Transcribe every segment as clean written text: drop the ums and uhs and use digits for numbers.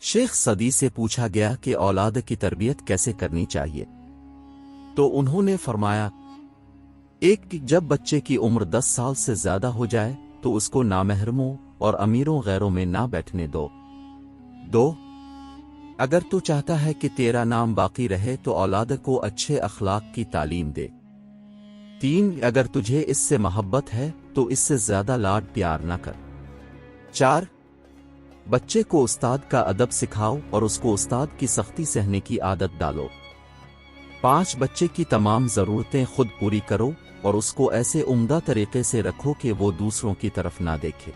शेख सदी से पूछा गया कि औलाद की तरबियत कैसे करनी चाहिए, तो उन्होंने फरमाया, एक कि जब बच्चे की उम्र 10 साल से ज्यादा हो जाए तो उसको नामहरमों और अमीरों गैरों में ना बैठने दो। 2. अगर तू चाहता है कि तेरा नाम बाकी रहे तो औलाद को अच्छे अखलाक की तालीम दे। 3. अगर तुझे इससे मोहब्बत है तो इससे ज्यादा लाड प्यार न कर। 4. बच्चे को उस्ताद का अदब सिखाओ और उसको उस्ताद की सख्ती सहने की आदत डालो। 5. बच्चे की तमाम ज़रूरतें खुद पूरी करो और उसको ऐसे उम्दा तरीके से रखो कि वो दूसरों की तरफ ना देखे।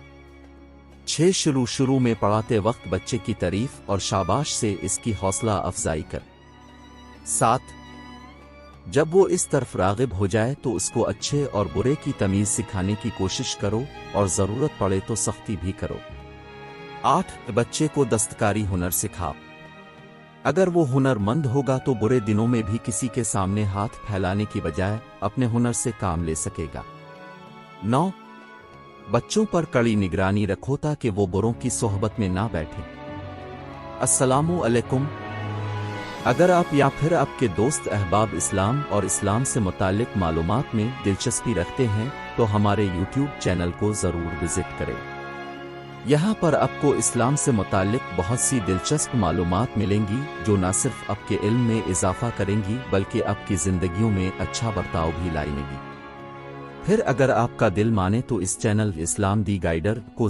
6. शुरू में पढ़ाते वक्त बच्चे की तारीफ और शाबाश से इसकी हौसला अफजाई कर। 7. जब वो इस तरफ राग़िब हो जाए तो उसको अच्छे और बुरे की तमीज़ सिखाने की कोशिश करो और ज़रूरत पड़े तो सख्ती भी करो। 8. बच्चे को दस्तकारी हुनर सिखाओ। अगर वो हुनरमंद होगा तो बुरे दिनों में भी किसी के सामने हाथ फैलाने की बजाय अपने हुनर से काम ले सकेगा। 9. बच्चों पर कड़ी निगरानी रखो ताकि वो बुरों की सोहबत में ना बैठे। अस्सलामु अलैकुम। अगर आप या फिर आपके दोस्त अहबाब इस्लाम और इस्लाम से मुताल्लिक मालूमात में दिलचस्पी रखते हैं तो हमारे YouTube चैनल को ज़रूर विज़िट करें। यहाँ पर आपको इस्लाम से मुताल्लिक बहुत सी दिलचस्प मालूमात मिलेंगी जो न सिर्फ आपके इल्म में इजाफा करेंगी बल्कि आपकी ज़िंदगियों में अच्छा बर्ताव भी लाएंगी। फिर अगर आपका दिल माने तो इस चैनल इस्लाम दी गाइडर को